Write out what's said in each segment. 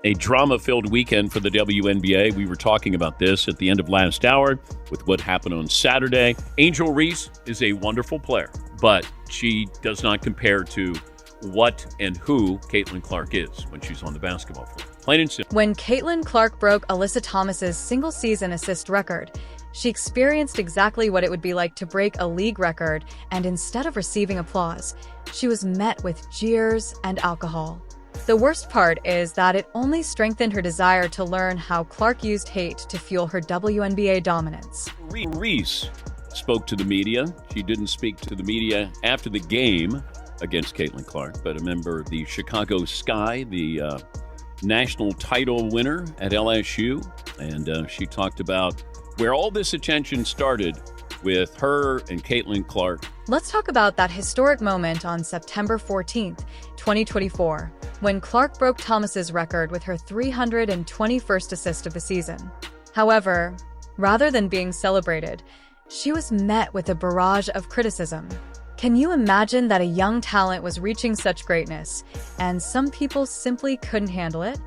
A drama-filled weekend for the WNBA. We were talking about this at the end of last hour with what happened on Saturday. Angel Reese is a wonderful player, but she does not compare to what and who Caitlin Clark is when she's on the basketball floor. Plain and simple. When Caitlin Clark broke Alyssa Thomas's single-season assist record, she experienced exactly what it would be like to break a league record, and instead of receiving applause, she was met with jeers and alcohol. The worst part is that it only strengthened her desire to learn how Clark used hate to fuel her WNBA dominance. Reese spoke to the media. She didn't speak to the media after the game against Caitlin Clark, but a member of the Chicago Sky, the national title winner at LSU, and she talked about where all this attention started with her and Caitlin Clark. Let's talk about that historic moment on September 14th, 2024, when Clark broke Thomas's record with her 321st assist of the season. However, rather than being celebrated, she was met with a barrage of criticism. Can you imagine that a young talent was reaching such greatness, and some people simply couldn't handle it?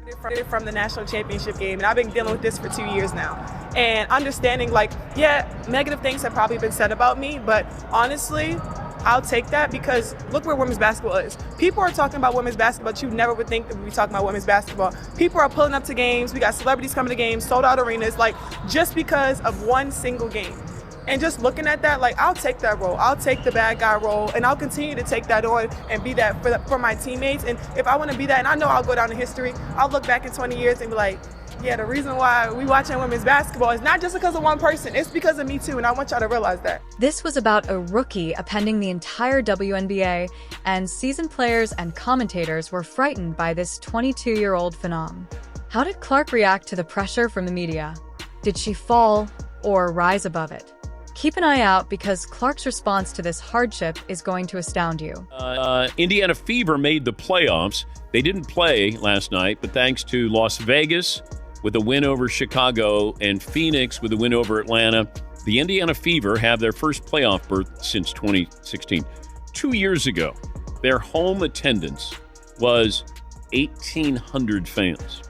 From the national championship game, and I've been dealing with this for 2 years now. And understanding, negative things have probably been said about me, but honestly, I'll take that because look where women's basketball is. People are talking about women's basketball, but you never would think that we'd be talking about women's basketball. People are pulling up to games. We got celebrities coming to games, sold out arenas, just because of one single game. And just looking at that, I'll take that role. I'll take the bad guy role, and I'll continue to take that on and be that for my teammates. And if I want to be that, and I know I'll go down in history, I'll look back in 20 years and be like, yeah, the reason why we watching women's basketball is not just because of one person. It's because of me, too, and I want y'all to realize that. This was about a rookie appending the entire WNBA, and seasoned players and commentators were frightened by this 22-year-old phenom. How did Clark react to the pressure from the media? Did she fall or rise above it? Keep an eye out because Clark's response to this hardship is going to astound you. Indiana Fever made the playoffs. They didn't play last night, but thanks to Las Vegas with a win over Chicago and Phoenix with a win over Atlanta, the Indiana Fever have their first playoff berth since 2016. 2 years ago, their home attendance was 1,800 fans.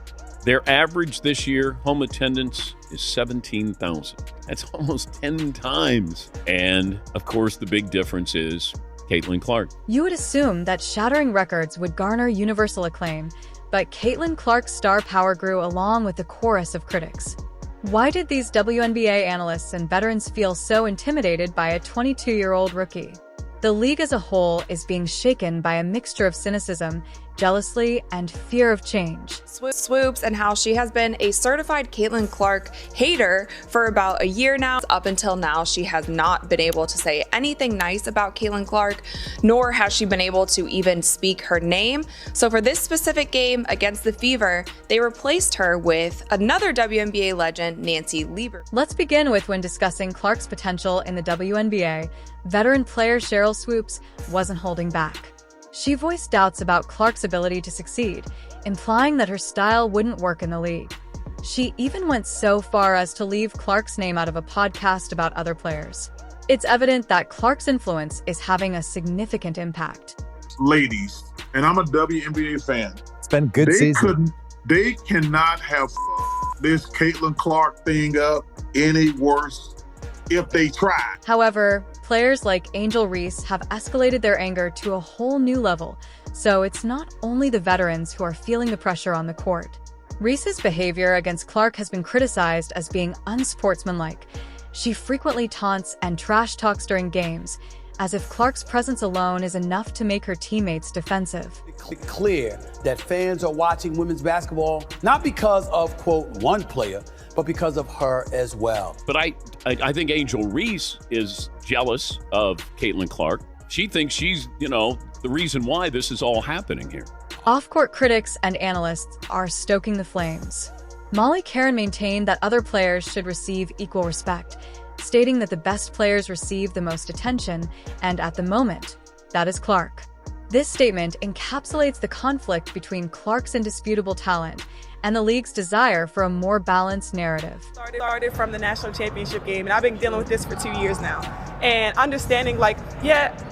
Their average this year, home attendance, is 17,000. That's almost 10 times. And, of course, the big difference is Caitlin Clark. You would assume that shattering records would garner universal acclaim, but Caitlin Clark's star power grew along with the chorus of critics. Why did these WNBA analysts and veterans feel so intimidated by a 22-year-old rookie? The league as a whole is being shaken by a mixture of cynicism, jealousy, and fear of change. Swoops and how she has been a certified Caitlin Clark hater for about a year now. Up until now, she has not been able to say anything nice about Caitlin Clark, nor has she been able to even speak her name. So for this specific game against the Fever, they replaced her with another WNBA legend, Nancy Lieber. Let's begin with when discussing Clark's potential in the WNBA, veteran player Cheryl Swoops wasn't holding back. She voiced doubts about Clark's ability to succeed, implying that her style wouldn't work in the league. She even went so far as to leave Clark's name out of a podcast about other players. It's evident that Clark's influence is having a significant impact. Ladies, and I'm a WNBA fan. It's been a good season. They cannot have this Caitlin Clark thing up any worse if they try. However, players like Angel Reese have escalated their anger to a whole new level, so it's not only the veterans who are feeling the pressure on the court. Reese's behavior against Clark has been criticized as being unsportsmanlike. She frequently taunts and trash talks during games, as if Clark's presence alone is enough to make her teammates defensive. It's clear that fans are watching women's basketball not because of, quote, one player, but because of her as well. But I think Angel Reese is jealous of Caitlin Clark. She thinks she's, the reason why this is all happening here. Off-court critics and analysts are stoking the flames. Molly Caron maintained that other players should receive equal respect, stating that the best players receive the most attention, and at the moment, that is Clark. This statement encapsulates the conflict between Clark's indisputable talent and the league's desire for a more balanced narrative. Started from the national championship game, and I've been dealing with this for 2 years now. And understanding,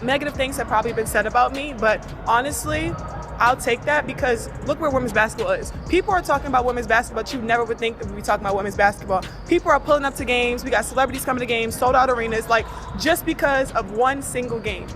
negative things have probably been said about me, but honestly, I'll take that because look where women's basketball is. People are talking about women's basketball, but you never would think that we'd be talking about women's basketball. People are pulling up to games. We got celebrities coming to games, sold out arenas, like just because of one single game.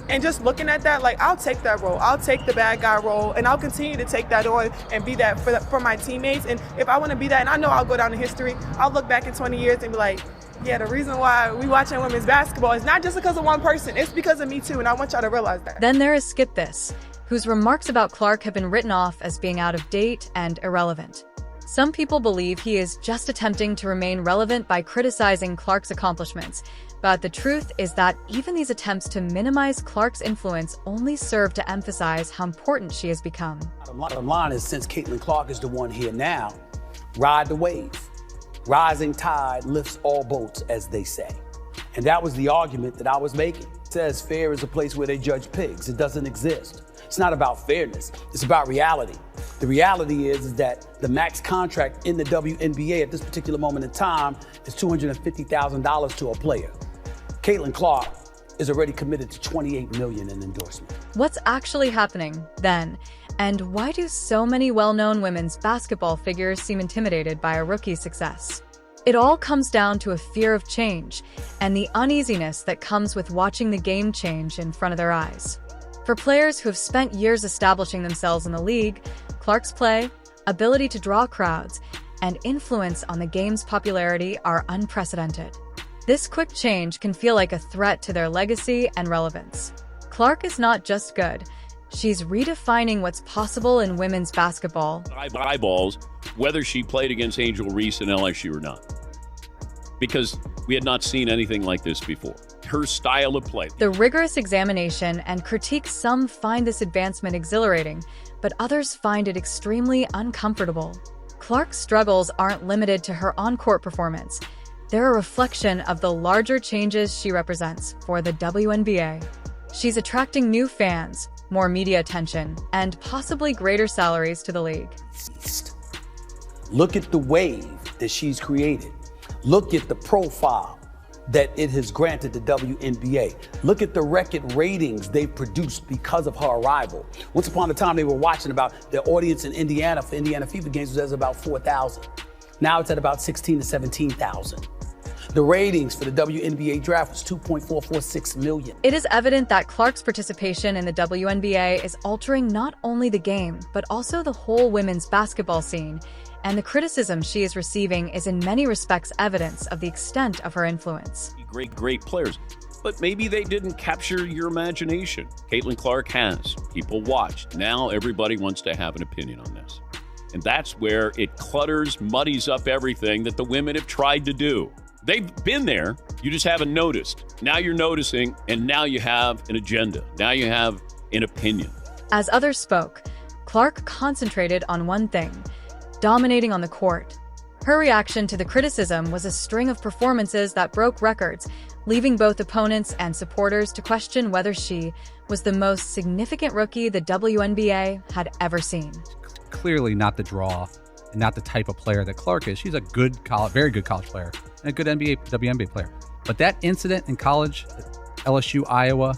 And just looking at that, like, I'll take that role. I'll take the bad guy role, and I'll continue to take that on and be that for my teammates. And if I want to be that, and I know I'll go down in history, I'll look back in 20 years and be like, yeah, the reason why we watching women's basketball is not just because of one person. It's because of me, too, and I want y'all to realize that. Then there is Skip This, whose remarks about Clark have been written off as being out of date and irrelevant. Some people believe he is just attempting to remain relevant by criticizing Clark's accomplishments, but the truth is that even these attempts to minimize Clark's influence only serve to emphasize how important she has become. Bottom line is, since Caitlin Clark is the one here now, ride the wave. Rising tide lifts all boats, as they say. And that was the argument that I was making. It says fair is a place where they judge pigs. It doesn't exist. It's not about fairness. It's about reality. The reality is that the max contract in the WNBA at this particular moment in time is $250,000 to a player. Caitlin Clark is already committed to $28 million in endorsement. What's actually happening, then? And why do so many well-known women's basketball figures seem intimidated by a rookie's success? It all comes down to a fear of change and the uneasiness that comes with watching the game change in front of their eyes. For players who have spent years establishing themselves in the league, Clark's play, ability to draw crowds, and influence on the game's popularity are unprecedented. This quick change can feel like a threat to their legacy and relevance. Clark is not just good. She's redefining what's possible in women's basketball. Eyeballs, whether she played against Angel Reese in LSU or not. Because we had not seen anything like this before. Her style of play. The rigorous examination and critique, some find this advancement exhilarating, but others find it extremely uncomfortable. Clark's struggles aren't limited to her on-court performance. They're a reflection of the larger changes she represents for the WNBA. She's attracting new fans, more media attention, and possibly greater salaries to the league. Look at the wave that she's created. Look at the profile that it has granted the WNBA. Look at the record ratings they've produced because of her arrival. Once upon a time, they were watching about the audience in Indiana for Indiana Fever games was at about 4,000. Now it's at about 16 to 17,000. The ratings for the WNBA draft was 2.446 million. It is evident that Clark's participation in the WNBA is altering not only the game, but also the whole women's basketball scene, and the criticism she is receiving is in many respects evidence of the extent of her influence. Great players, but maybe they didn't capture your imagination. Caitlin Clark has. People watched. Now everybody wants to have an opinion on this. And that's where it clutters, muddies up everything that the women have tried to do. They've been there, you just haven't noticed. Now you're noticing, and now you have an agenda. Now you have an opinion. As others spoke, Clark concentrated on one thing: dominating on the court. Her reaction to the criticism was a string of performances that broke records, leaving both opponents and supporters to question whether she was the most significant rookie the WNBA had ever seen. Clearly not the draw and not the type of player that Clark is. She's a good college, very good college player and a good WNBA player. But that incident in college, LSU, Iowa,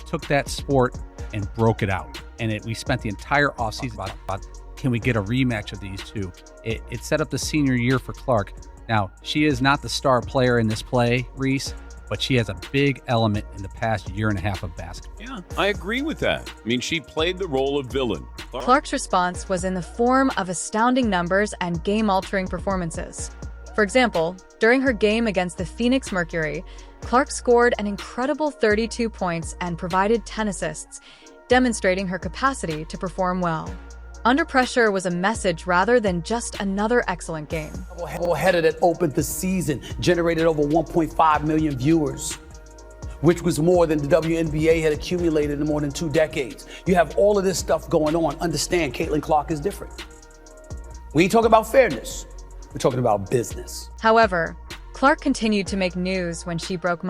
took that sport and broke it out. And we spent the entire offseason about can we get a rematch of these two? It set up the senior year for Clark. Now, she is not the star player in this play, Reese, but she has a big element in the past year and a half of basketball. Yeah, I agree with that. I mean, she played the role of villain. Clark's response was in the form of astounding numbers and game-altering performances. For example, during her game against the Phoenix Mercury, Clark scored an incredible 32 points and provided 10 assists, demonstrating her capacity to perform well. Under pressure was a message rather than just another excellent game. Header that opened the season generated over 1.5 million viewers, which was more than the WNBA had accumulated in more than 2 decades. You have all of this stuff going on. Understand, Caitlin Clark is different. We ain't talking about fairness. We're talking about business. However, Clark continued to make news when she broke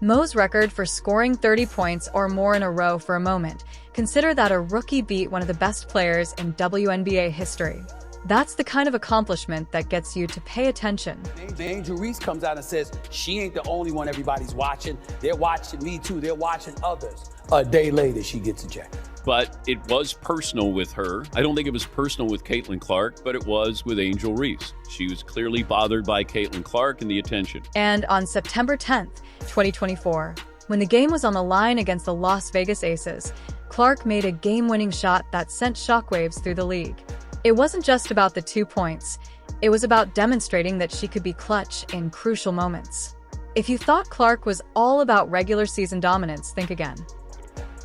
Mo's record for scoring 30 points or more in a row for a moment. Consider that a rookie beat one of the best players in WNBA history. That's the kind of accomplishment that gets you to pay attention. Angel Reese comes out and says, she ain't the only one everybody's watching. They're watching me too. They're watching others. A day later, she gets ejected. But it was personal with her. I don't think it was personal with Caitlin Clark, but it was with Angel Reese. She was clearly bothered by Caitlin Clark and the attention. And on September 10th, 2024, when the game was on the line against the Las Vegas Aces, Clark made a game-winning shot that sent shockwaves through the league. It wasn't just about the 2 points. It was about demonstrating that she could be clutch in crucial moments. If you thought Clark was all about regular season dominance, think again.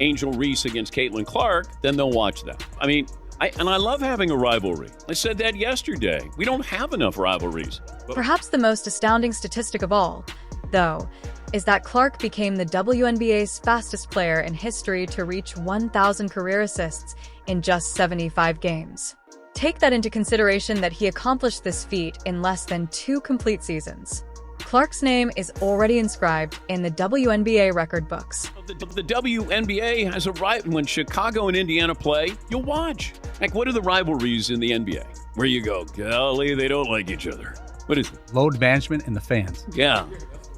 Angel Reese against Caitlin Clark, then they'll watch that. I mean, I love having a rivalry. I said that yesterday. We don't have enough rivalries. Perhaps the most astounding statistic of all, though, is that Clark became the WNBA's fastest player in history to reach 1,000 career assists in just 75 games. Take that into consideration that he accomplished this feat in less than 2 complete seasons. Clark's name is already inscribed in the WNBA record books. The WNBA has a right. When Chicago and Indiana play, you'll watch. Like, what are the rivalries in the NBA? Where you go, golly, they don't like each other. What is it? Load management and the fans. Yeah,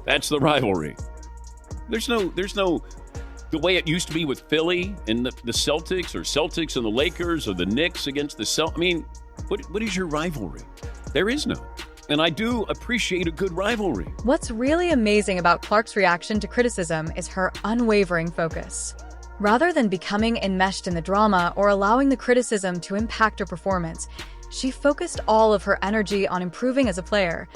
that's the rivalry. There's no, the way it used to be with Philly and the Celtics, or Celtics and the Lakers, or the Knicks against the Celtics. I mean, what is your rivalry? There is none. And I do appreciate a good rivalry. What's really amazing about Clark's reaction to criticism is her unwavering focus. Rather than becoming enmeshed in the drama or allowing the criticism to impact her performance, she focused all of her energy on improving as a player.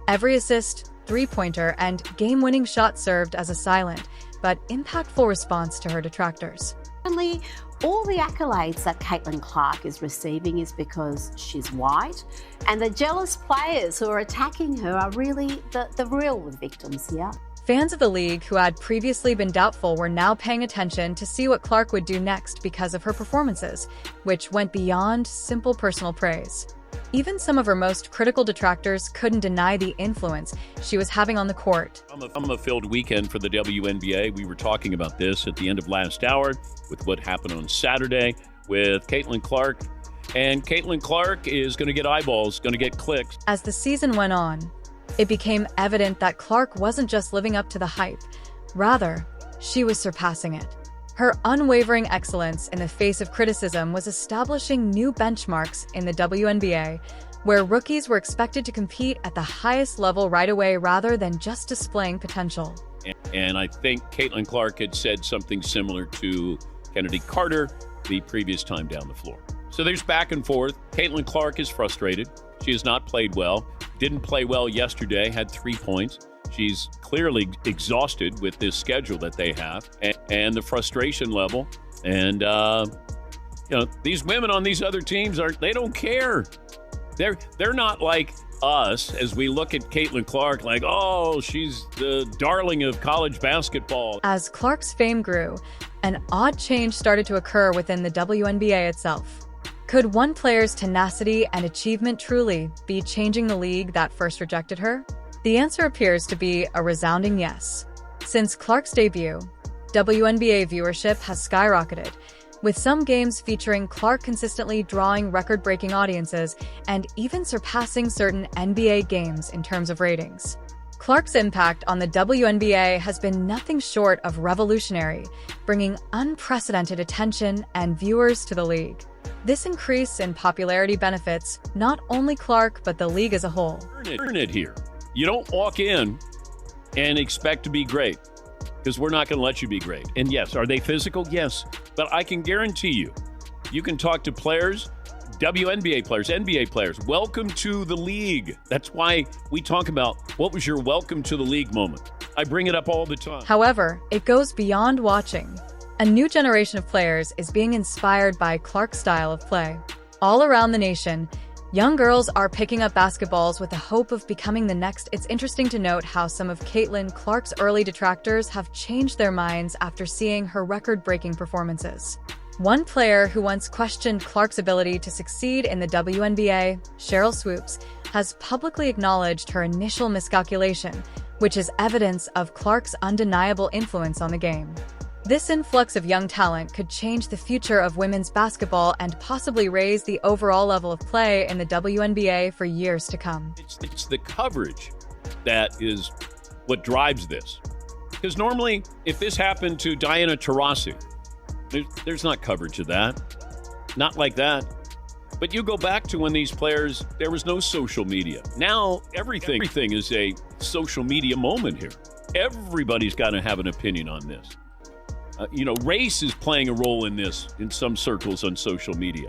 Every assist, three-pointer, and game-winning shot served as a silent but impactful response to her detractors. Only all the accolades that Caitlin Clark is receiving is because she's white, and the jealous players who are attacking her are really the real victims here. Fans of the league who had previously been doubtful were now paying attention to see what Clark would do next because of her performances, which went beyond simple personal praise. Even some of her most critical detractors couldn't deny the influence she was having on the court. From a filled weekend for the WNBA. We were talking about this at the end of last hour with what happened on Saturday with Caitlin Clark. And Caitlin Clark is going to get eyeballs, going to get clicks. As the season went on, it became evident that Clark wasn't just living up to the hype. Rather, she was surpassing it. Her unwavering excellence in the face of criticism was establishing new benchmarks in the WNBA, where rookies were expected to compete at the highest level right away rather than just displaying potential. And I think Caitlin Clark had said something similar to Kennedy Carter the previous time down the floor. So there's back and forth. Caitlin Clark is frustrated. She has not played well. Didn't play well yesterday, had 3 points. She's clearly exhausted with this schedule that they have and the frustration level. And, these women on these other teams, they don't care. They're not like us as we look at Caitlin Clark like, oh, she's the darling of college basketball. As Clark's fame grew, an odd change started to occur within the WNBA itself. Could one player's tenacity and achievement truly be changing the league that first rejected her? The answer appears to be a resounding yes. Since Clark's debut, WNBA viewership has skyrocketed, with some games featuring Clark consistently drawing record-breaking audiences and even surpassing certain NBA games in terms of ratings. Clark's impact on the WNBA has been nothing short of revolutionary, bringing unprecedented attention and viewers to the league. This increase in popularity benefits not only Clark but the league as a whole. Earn it here. You don't walk in and expect to be great, because we're not going to let you be great. And yes, are they physical? Yes. But I can guarantee you can talk to players, WNBA players, NBA players. Welcome to the league. That's why we talk about what was your welcome to the league moment. I bring it up all the time. However, it goes beyond watching. A new generation of players is being inspired by Clark's style of play. All around the nation, young girls are picking up basketballs with the hope of becoming the next. It's interesting to note how some of Caitlin Clark's early detractors have changed their minds after seeing her record-breaking performances. One player who once questioned Clark's ability to succeed in the WNBA, Cheryl Swoops, has publicly acknowledged her initial miscalculation, which is evidence of Clark's undeniable influence on the game. This influx of young talent could change the future of women's basketball and possibly raise the overall level of play in the WNBA for years to come. It's the coverage that is what drives this. Because normally, if this happened to Diana Taurasi, there's not coverage of that. Not like that. But you go back to when these players, there was no social media. Now, everything is a social media moment here. Everybody's got to have an opinion on this. Race is playing a role in this in some circles on social media.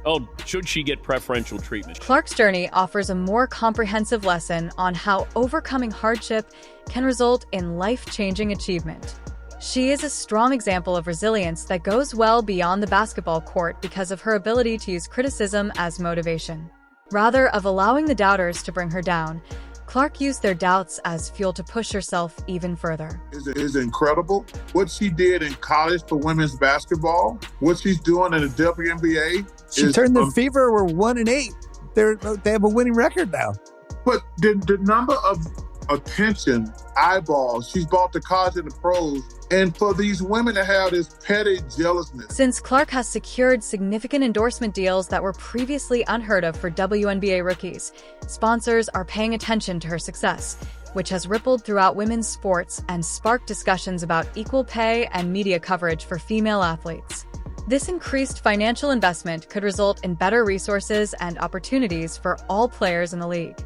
Oh, should she get preferential treatment? Clark's journey offers a more comprehensive lesson on how overcoming hardship can result in life-changing achievement. She is a strong example of resilience that goes well beyond the basketball court because of her ability to use criticism as motivation. Rather than allowing the doubters to bring her down, Clark used their doubts as fuel to push herself even further. It's incredible. What she did in college for women's basketball, what she's doing in the WNBA. She turned the Fever, we're 1-8. They have a winning record now. But the number of attention, eyeballs she's brought to college and the pros, and for these women to have this petty jealousness. Since Clark has secured significant endorsement deals that were previously unheard of for WNBA rookies, sponsors are paying attention to her success, which has rippled throughout women's sports and sparked discussions about equal pay and media coverage for female athletes. This increased financial investment could result in better resources and opportunities for all players in the league.